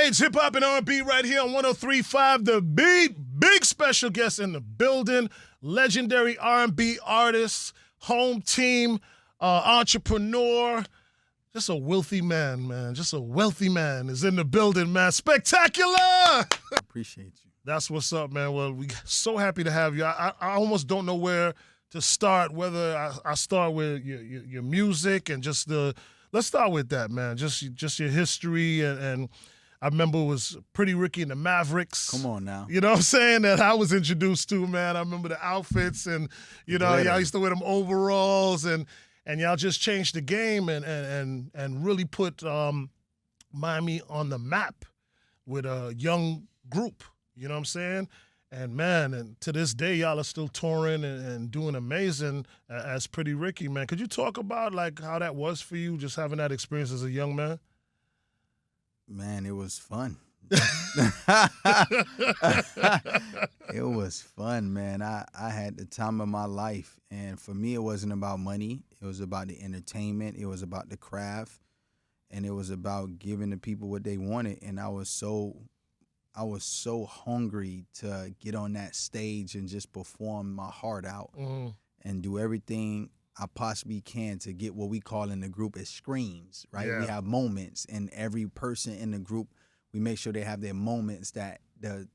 It's hip hop and R&B right here on 103.5 The Beat. Big special guest in the building, legendary R&B artist, home team, entrepreneur. Just a wealthy man, man. Just a wealthy man is in the building, man. Spectacular! Appreciate you. That's what's up, man. Well, we so happy to have you. I almost don't know where to start, whether I start with your music and just let's start with that, man. Just your history and I remember it was Pretty Ricky and the Mavericks. Come on now. You know what I'm saying? That I was introduced to, man. I remember the outfits and, y'all used to wear them overalls and y'all just changed the game and really put Miami on the map with a young group. You know what I'm saying? And, man, and to this day, y'all are still touring and doing amazing as Pretty Ricky, man. Could you talk about, like, how that was for you, just having that experience as a young man? Man, it was fun. It was fun, man. I had the time of my life. And for me, it wasn't about money. It was about the entertainment. It was about the craft. And it was about giving the people what they wanted. And I was so hungry to get on that stage and just perform my heart out and do everything I possibly can to get what we call in the group as screams, right? Yeah. We have moments, and every person in the group, we make sure they have their moments that the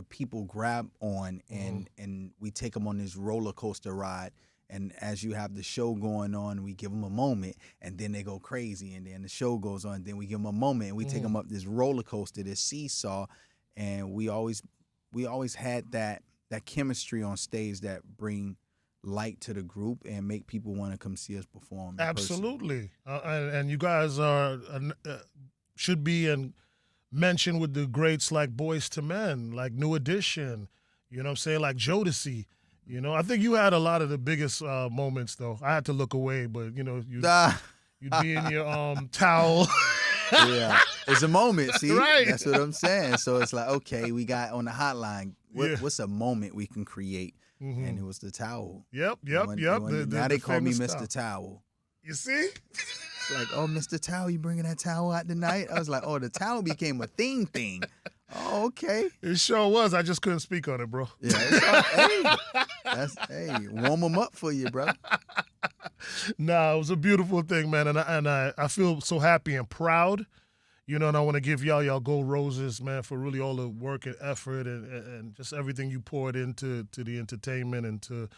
people grab on, and we take them on this roller coaster ride. And as you have the show going on, we give them a moment, and then they go crazy, and then the show goes on, and then we give them a moment, and we take them up this roller coaster, this seesaw, and we always had that chemistry on stage that bring light to the group and make people want to come see us perform. Absolutely. And you guys are should be mentioned with the greats like Boys to Men, like New Edition, you know what I'm saying, like Jodeci. You know, I think you had a lot of the biggest moments, though. I had to look away, but, you'd be in your towel. Yeah, it's a moment, see? Right. That's what I'm saying. So it's like, okay, we got on the hotline, what's a moment we can create? Mm-hmm. And it was the towel. Yep. Now they call me Mr. towel. Towel. You see? It's like, oh, Mr. Towel, you bringing that towel out tonight? I was like, oh, the towel became a thing. Oh, okay. It sure was. I just couldn't speak on it, bro. Yeah. Hey, warm them up for you, bro. Nah, it was a beautiful thing, man, and I feel so happy and proud. And I want to give y'all gold roses, man, for really all the work and effort and just everything you poured into the entertainment and to,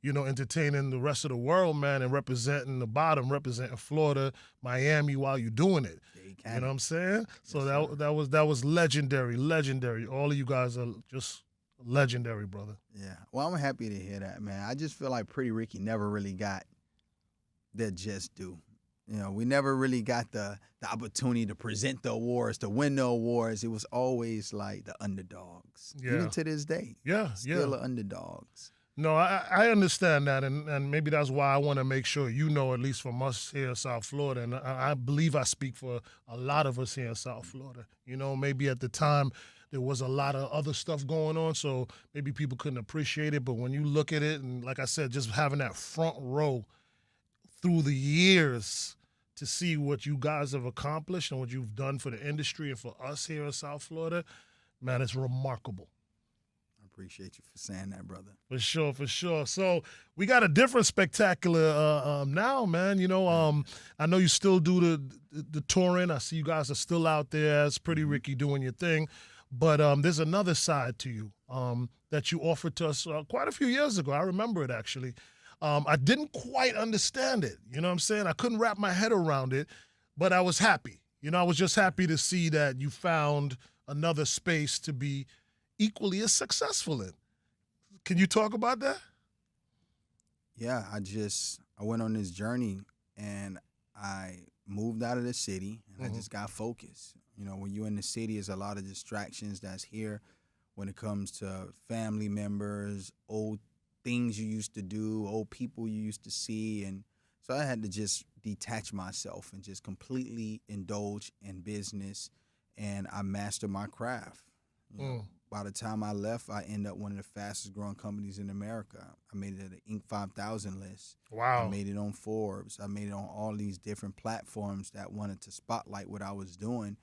entertaining the rest of the world, man, and representing representing Florida, Miami while you're doing it. You know what I'm saying? So that was legendary. All of you guys are just legendary, brother. Yeah. Well, I'm happy to hear that, man. I just feel like Pretty Ricky never really got their just due. We never really got the opportunity to present the awards, to win the awards. It was always like the underdogs. Yeah. Even to this day. Yeah. Still the underdogs. No, I understand that, and maybe that's why I want to make sure at least from us here in South Florida, and I believe I speak for a lot of us here in South Florida. Maybe at the time there was a lot of other stuff going on, so maybe people couldn't appreciate it, but when you look at it, and like I said, just having that front row through the years to see what you guys have accomplished and what you've done for the industry and for us here in South Florida, man, it's remarkable. Appreciate you for saying that, brother. For sure. So we got a different spectacular now, man. I know you still do the touring. I see you guys are still out there as Pretty Ricky doing your thing. But there's another side to you that you offered to us quite a few years ago. I remember it, actually. I didn't quite understand it. You know what I'm saying? I couldn't wrap my head around it, but I was happy. I was just happy to see that you found another space to be equally as successful in. Can you talk about that? Yeah, I went on this journey and I moved out of the city and I just got focused. When you're in the city, there's a lot of distractions that's here when it comes to family members, old things you used to do, old people you used to see. And so I had to just detach myself and just completely indulge in business, and I mastered my craft. By the time I left, I ended up one of the fastest growing companies in America. I made it at the Inc. 5000 list. Wow. I made it on Forbes. I made it on all these different platforms that wanted to spotlight what I was doing.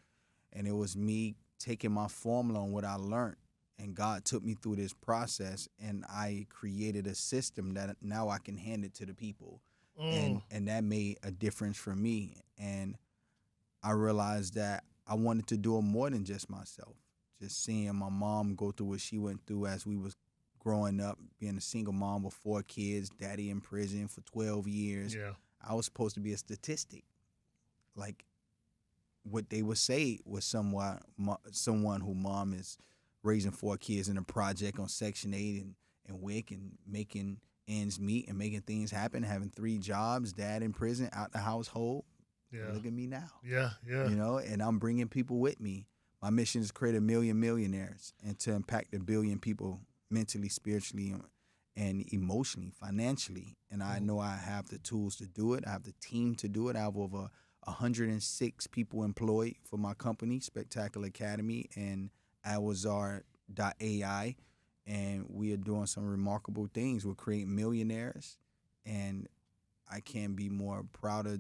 And it was me taking my formula on what I learned, and God took me through this process, and I created a system that now I can hand it to the people, and that made a difference for me. And I realized that I wanted to do it more than just myself. Just seeing my mom go through what she went through as we was growing up, being a single mom with 4 kids, daddy in prison for 12 years. Yeah. I was supposed to be a statistic. Like what they would say was someone who mom is raising 4 kids in a project on Section 8 and WIC and making ends meet and making things happen, having 3 jobs, dad in prison, out the household. Yeah. Look at me now. Yeah. You know, and I'm bringing people with me. My mission is to create 1 million millionaires and to impact 1 billion people mentally, spiritually, and emotionally, financially. And I know I have the tools to do it. I have the team to do it. I have over 106 people employed for my company, Spectacular Academy, and Awazar.ai. And we are doing some remarkable things. We're creating millionaires, and I can't be more prouder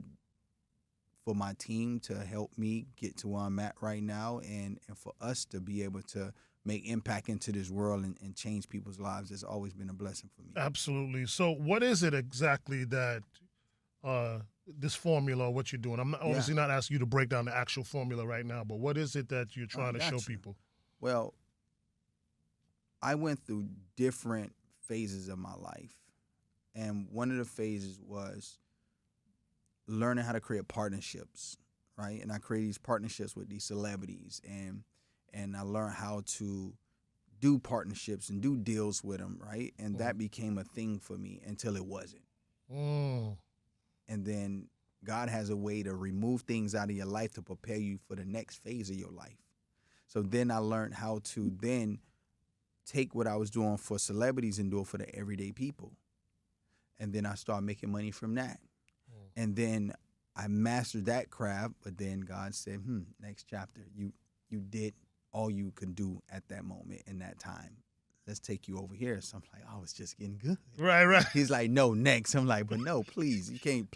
for my team to help me get to where I'm at right now, and for us to be able to make impact into this world and change people's lives. It's always been a blessing for me. Absolutely. So what is it exactly that this formula, what you're doing? I'm obviously not asking you to break down the actual formula right now, but what is it that you're trying to show people? Well, I went through different phases of my life, and one of the phases was learning how to create partnerships, right? And I created these partnerships with these celebrities, and I learned how to do partnerships and do deals with them, right? And that became a thing for me until it wasn't. And then God has a way to remove things out of your life to prepare you for the next phase of your life. So then I learned how to then take what I was doing for celebrities and do it for the everyday people. And then I started making money from that. And then I mastered that craft, but then God said, next chapter, you did all you could do at that moment in that time. Let's take you over here. So I'm like, oh, it's just getting good. Right. He's like, no, next. I'm like, but no, please. You can't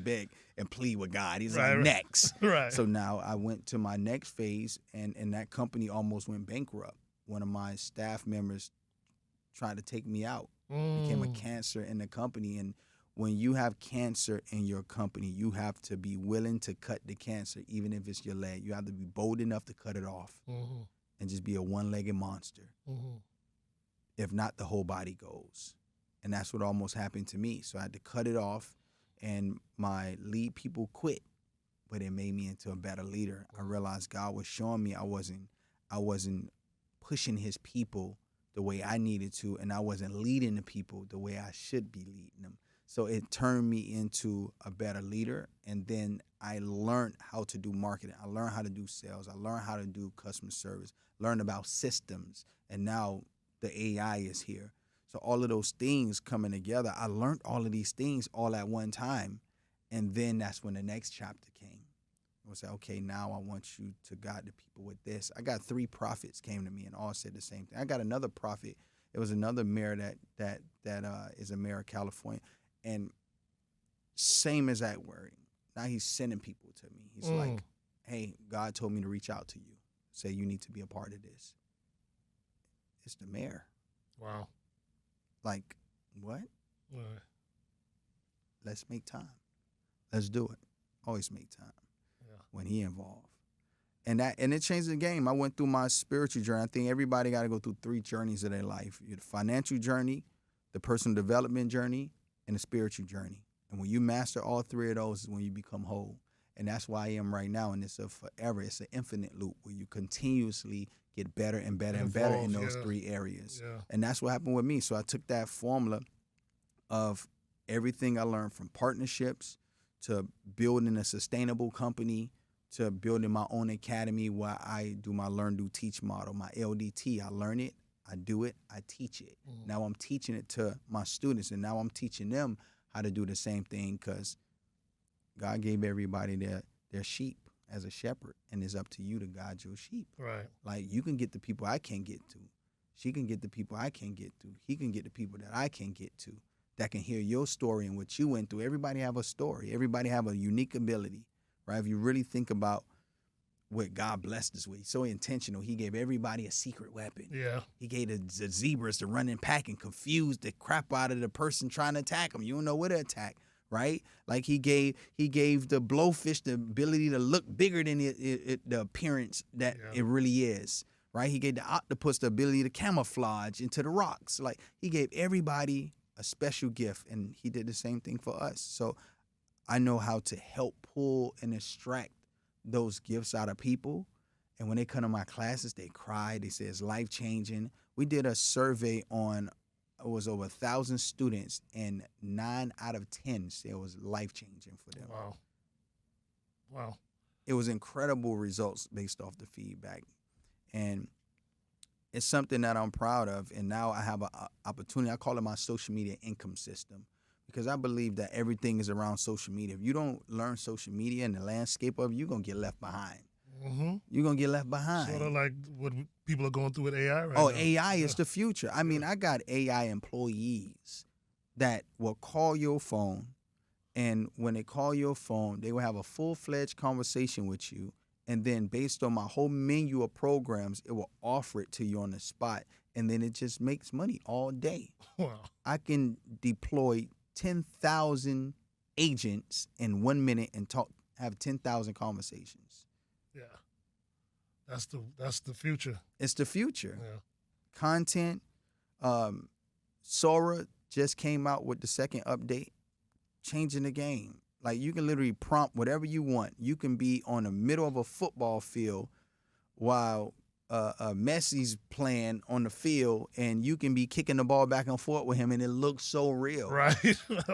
beg and plead with God. He's like, next. Right. So now I went to my next phase, and that company almost went bankrupt. One of my staff members tried to take me out. Became a cancer in the company. And when you have cancer in your company, you have to be willing to cut the cancer, even if it's your leg. You have to be bold enough to cut it off and just be a one-legged monster. If not, the whole body goes. And that's what almost happened to me. So I had to cut it off, and my lead people quit, but it made me into a better leader. I realized God was showing me I wasn't pushing his people the way I needed to, and I wasn't leading the people the way I should be leading them. So it turned me into a better leader, and then I learned how to do marketing. I learned how to do sales. I learned how to do customer service, learned about systems, and now the AI is here. So all of those things coming together, I learned all of these things all at one time, and then that's when the next chapter came. I was like, okay, now I want you to guide the people with this. I got 3 prophets came to me and all said the same thing. I got another prophet. It was another mayor that is a mayor of California. And same exact wording. Now he's sending people to me. He's like, hey, God told me to reach out to you. Say you need to be a part of this. It's the mayor. Wow. Like, what? Right. Let's make time. Let's do it. Always make time when he involved. And it changed the game. I went through my spiritual journey. I think everybody got to go through 3 journeys of their life. The financial journey, the personal development journey, and the spiritual journey. And when you master all 3 of those is when you become whole. And that's where I am right now. And it's a forever, it's an infinite loop where you continuously get better and better and better in those 3 areas. Yeah. And that's what happened with me. So I took that formula of everything I learned from partnerships to building a sustainable company to building my own academy where I do my learn, do, teach model, my LDT. I learn it, I do it, I teach it. Now I'm teaching it to my students, and now I'm teaching them how to do the same thing because God gave everybody their sheep as a shepherd, and it's up to you to guide your sheep. Right. Like you can get the people I can't get to. She can get the people I can't get to. He can get the people that I can't get to that can hear your story and what you went through. Everybody have a story. Everybody have a unique ability, right? If you really think about what God blessed us with. He's so intentional. He gave everybody a secret weapon. Yeah. He gave the zebras to run in pack and confuse the crap out of the person trying to attack them. You don't know where to attack, right? Like he gave the blowfish the ability to look bigger than the appearance that it really is, right? He gave the octopus the ability to camouflage into the rocks. Like he gave everybody a special gift, and he did the same thing for us. So I know how to help pull and extract those gifts out of people. And when they come to my classes, they cry. They say it's life-changing. We did a survey on, it was over 1,000 students, and 9 out of 10 said it was life-changing for them. Wow. It was incredible results based off the feedback. And it's something that I'm proud of. And now I have an opportunity. I call it my social media income system, because I believe that everything is around social media. If you don't learn social media and the landscape of it, you're going to get left behind. Mm-hmm. You're going to get left behind. Sort of like what people are going through with AI right now. Oh, AI is the future. I mean, I got AI employees that will call your phone, and when they call your phone, they will have a full-fledged conversation with you, and then based on my whole menu of programs, it will offer it to you on the spot, and then it just makes money all day. Wow. I can deploy 10,000 agents in 1 minute and have 10,000 conversations. Yeah. That's the future. It's the future. Yeah. Content. Sora just came out with the second update, changing the game. Like you can literally prompt whatever you want. You can be on the middle of a football field while Messi's playing on the field, and you can be kicking the ball back and forth with him, and it looks so real. Right.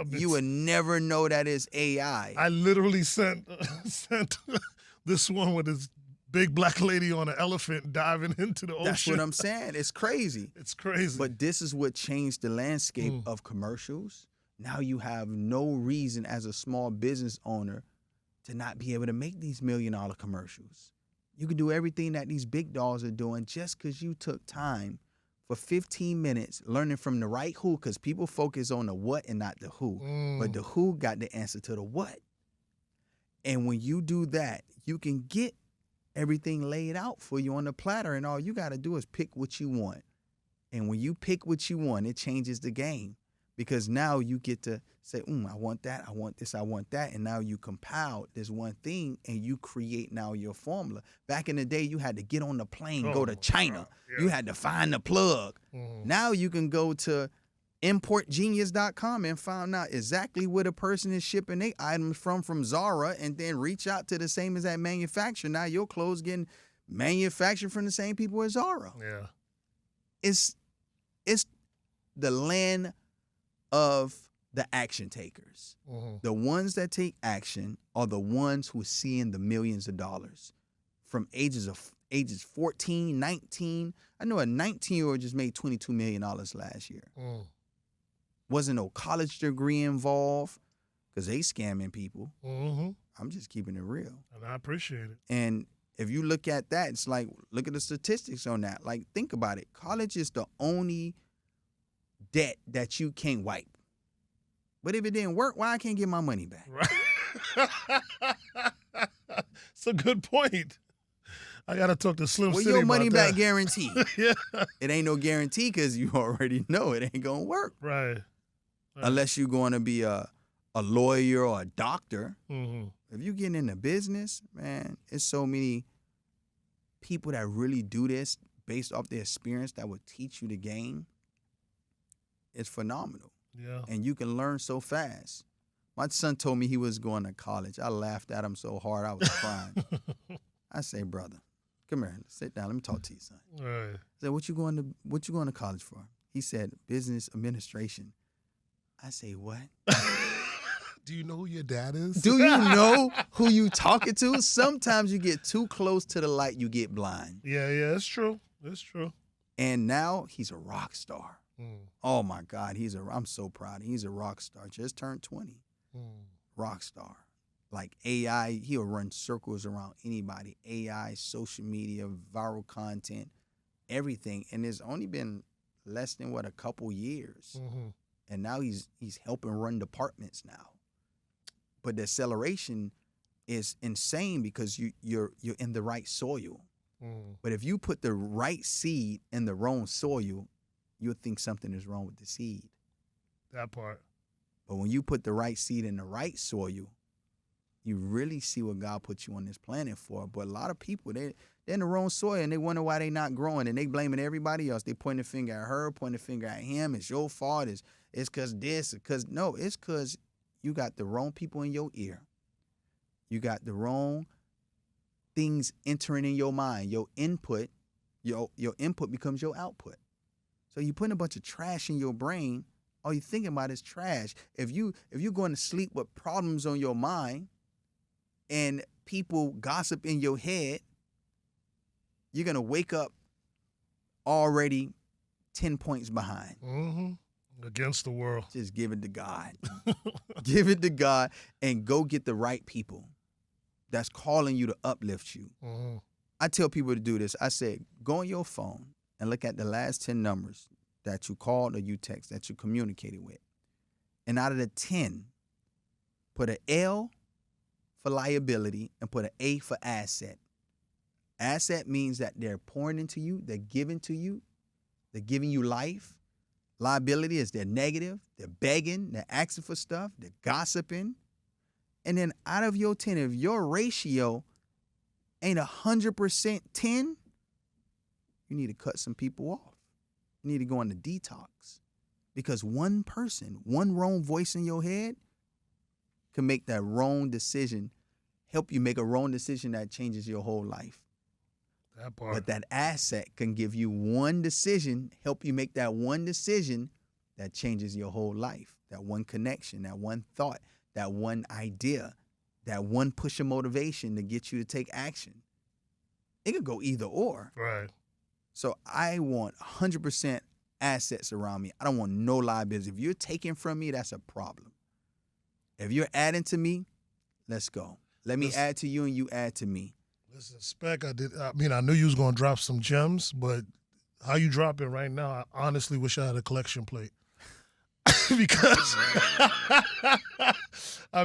You would never know that it's AI. I literally sent this one with this big black lady on an elephant diving into the ocean. That's what I'm saying. It's crazy. It's crazy. But this is what changed the landscape of commercials. Now you have no reason as a small business owner to not be able to make these $1 million commercials. You can do everything that these big dogs are doing just because you took time for 15 minutes learning from the right who, because people focus on the what and not the who. But the who got the answer to the what. And when you do that, you can get everything laid out for you on the platter, and all you got to do is pick what you want. And when you pick what you want, it changes the game, because now you get to say, I want that, I want this, I want that. And now you compile this one thing and you create now your formula. Back in the day, you had to get on the plane, go to China. Yeah. You had to find the plug. Now you can go to importgenius.com and find out exactly where the person is shipping their items from Zara, and then reach out to the same as that manufacturer. Now your clothes getting manufactured from the same people as Zara. Yeah. It's the land of the action takers. The ones that take action are the ones who are seeing the millions of dollars from ages 14, 19. I know a 19-year-old just made $22 million last year. Wasn't no college degree involved, because they scamming people. I'm just keeping it real. And I appreciate it. And if you look at that, it's like, look at the statistics on that. Like, think about it. College is the only debt that you can't wipe. But if it didn't work, why I can't get my money back? Right. It's a good point. I got to talk to Slim City about that. Well, your money back guarantee. Yeah. It ain't no guarantee, because you already know it ain't going to work. Right. Unless you're going to be a lawyer or a doctor. If you're getting into business, man, it's so many people that really do this based off their experience that will teach you the game. It's phenomenal. Yeah. And you can learn so fast. My son told me he was going to college. I laughed at him so hard I was crying. I say, brother, come here, sit down. Let me talk to you, son. Right. I said, what you going to college for? He said, business administration. I say, what? Do you know who your dad is? Do you know who you talking to? Sometimes you get too close to the light, you get blind. Yeah, it's true. It's true. And now he's a rock star. Oh my God, I'm so proud. He's a rock star. Just turned 20. Rock star. Like AI, he'll run circles around anybody. AI, social media, viral content, everything. And it's only been less than a couple years. And now he's helping run departments now. But the acceleration is insane because you're in the right soil. Mm. But if you put the right seed in the wrong soil, you'll think something is wrong with the seed. That part. But when you put the right seed in the right soil, you really see what God put you on this planet for. But a lot of people, they're in the wrong soil and they wonder why they're not growing, and they blaming everybody else. They pointing the finger at her, pointing the finger at him. It's your fault. It's because this. No, it's because you got the wrong people in your ear. You got the wrong things entering in your mind. Your input becomes your output. So you putting a bunch of trash in your brain. All you're thinking about is trash. If you're going to sleep with problems on your mind and people gossip in your head, you're going to wake up already 10 points behind. Mm-hmm. Against the world. Just give it to God. Give it to God and go get the right people that's calling you to uplift you. Mm-hmm. I tell people to do this. I say, go on your phone and look at the last 10 numbers that you called or you text, that you communicated with. And out of the 10, put an L for liability and put an A for asset. Asset means that they're pouring into you, they're giving to you, they're giving you life. Liability is they're negative, they're begging, they're asking for stuff, they're gossiping. And then out of your 10, if your ratio ain't 100% 10, you need to cut some people off. You need to go on the detox. Because one person, one wrong voice in your head can make that wrong decision, help you make a wrong decision that changes your whole life. That part. But that asset can give you one decision, help you make that one decision that changes your whole life. That one connection, that one thought, that one idea, that one push of motivation to get you to take action. It could go either or. Right. So I want 100% assets around me. I don't want no liabilities. If you're taking from me, that's a problem. If you're adding to me, let's go. Let me add to you and you add to me. Listen, Spec, I knew you was going to drop some gems, but how you drop it right now, I honestly wish I had a collection plate. Because,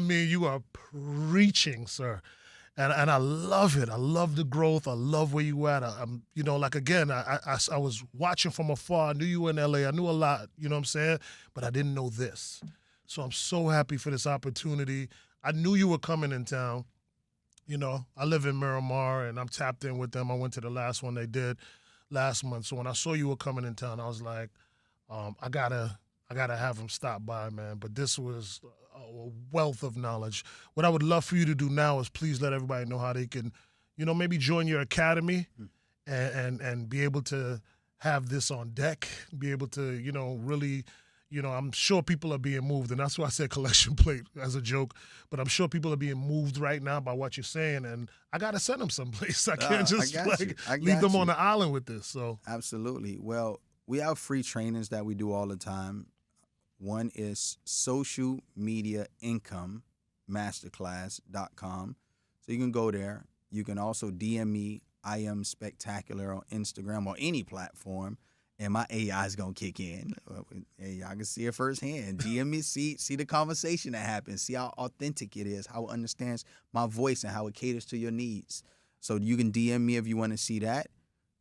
you are preaching, sir. And I love it. I love the growth. I love where you at. I was watching from afar. I knew you were in LA. I knew a lot, you know what I'm saying? But I didn't know this. So I'm so happy for this opportunity. I knew you were coming in town. You know, I live in Miramar, and I'm tapped in with them. I went to the last one they did last month. So when I saw you were coming in town, I was like, I gotta have them stop by, man. But this was a wealth of knowledge. What I would love for you to do now is please let everybody know how they can, maybe join your academy and be able to have this on deck, be able to, really, I'm sure people are being moved, and that's why I said collection plate as a joke, but I'm sure people are being moved right now by what you're saying, and I got to send them someplace. I can't just leave them on the island with this. So Absolutely. Well, we have free trainings that we do all the time. One is social media income masterclass.com. So you can go there. You can also DM me. I am spectacular on Instagram or any platform, and my AI is going to kick in. Hey, I can see it firsthand. DM me, see the conversation that happens, see how authentic it is, how it understands my voice and how it caters to your needs. So you can DM me if you want to see that.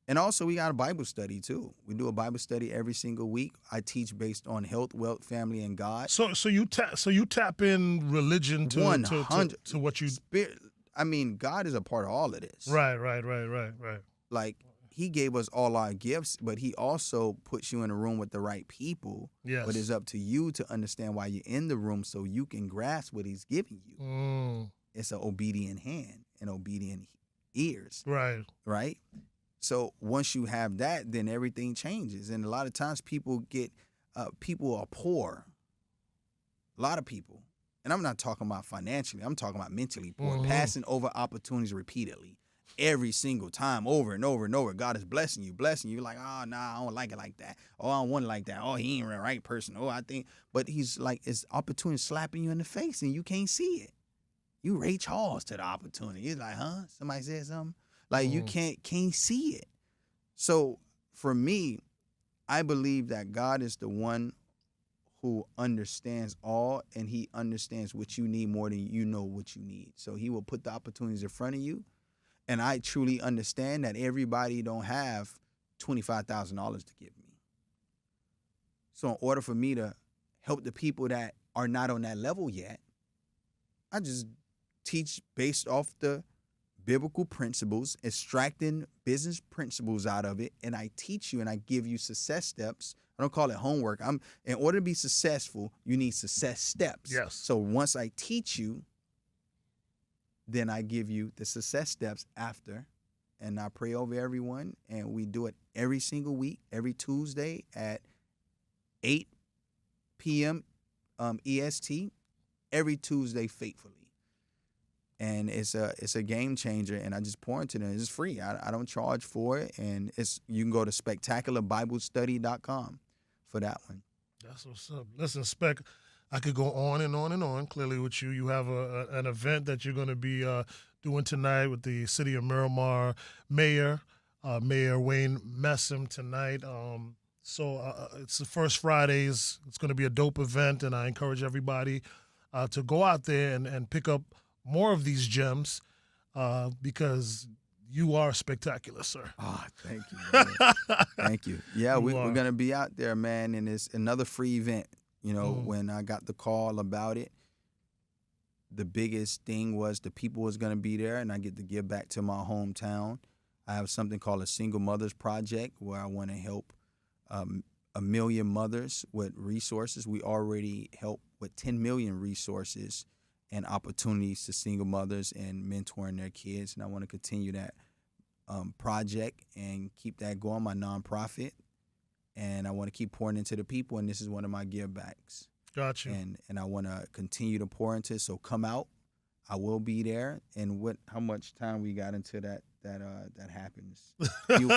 And also, we got a Bible study, too. We do a Bible study every single week. I teach based on health, wealth, family, and God. So you tap in religion to what you... Spirit, God is a part of all of this. Right. Like, he gave us all our gifts, but he also puts you in a room with the right people. Yes. But it's up to you to understand why you're in the room so you can grasp what he's giving you. Mm. It's an obedient hand and obedient ears. Right. Right? So once you have that, then everything changes. And a lot of times people are poor. A lot of people. And I'm not talking about financially. I'm talking about mentally poor. Mm-hmm. Passing over opportunities repeatedly. Every single time, over and over and over. God is blessing you. You're like, oh, nah, I don't like it like that. Oh, I don't want it like that. Oh, he ain't the right person. Oh, I think. But he's like, it's opportunity slapping you in the face and you can't see it. You Ray Charles to the opportunity. You're like, huh? Somebody said something? Like, you can't see it. So for me, I believe that God is the one who understands all, and he understands what you need more than you know what you need. So he will put the opportunities in front of you. And I truly understand that everybody don't have $25,000 to give me. So in order for me to help the people that are not on that level yet, I just teach based off the biblical principles, extracting business principles out of it, and I teach you and I give you success steps. I don't call it homework. In order to be successful, you need success steps. Yes. So once I teach you, then I give you the success steps after, and I pray over everyone, and we do it every single week, every Tuesday at 8 p.m. EST, every Tuesday faithfully. And it's a game changer, and I just pour into it. It's free. I don't charge for it, and you can go to spectacularBibleStudy.com for that one. That's what's up. Listen, Spec, I could go on and on and on. Clearly, with you, you have an event that you're going to be doing tonight with the city of Miramar Mayor Wayne Messam tonight. So it's the first Fridays. It's going to be a dope event, and I encourage everybody to go out there and pick up more of these gems because you are spectacular, sir. Oh, thank you, brother. Thank you. Yeah, we're going to be out there, man, and it's another free event. You know, when I got the call about it, the biggest thing was the people was going to be there, and I get to give back to my hometown. I have something called a Single Mothers Project where I want to help 1 million mothers with resources. We already help with 10 million resources and opportunities to single mothers and mentoring their kids. And I want to continue that project and keep that going, my nonprofit. And I want to keep pouring into the people, and this is one of my give backs. Gotcha. And I want to continue to pour into it. So come out. I will be there. And how much time we got into that happens?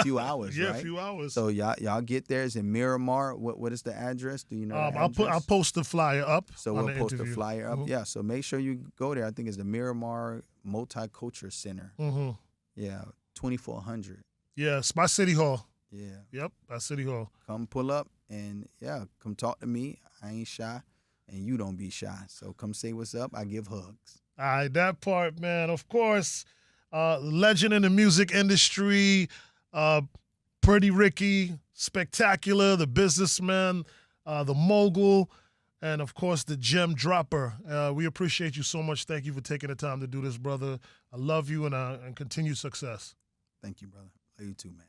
Few hours, yeah, right? a few hours. So y'all get there. It's in Miramar. What is the address? Do you know? I'll post the flyer up. So we'll post the flyer up. Yeah. So make sure you go there. I think it's the Miramar Multicultural Center. Mm-hmm. Yeah, 2400. Yeah, it's by City Hall. Yeah. Yep, by City Hall. Come pull up and come talk to me. I ain't shy, and you don't be shy. So come say what's up. I give hugs. All right, that part, man. Of course, legend in the music industry, Pretty Ricky, spectacular, the businessman, the mogul, and of course the gem dropper. We appreciate you so much. Thank you for taking the time to do this, brother. I love you and continued success. Thank you, brother. Love you too, man.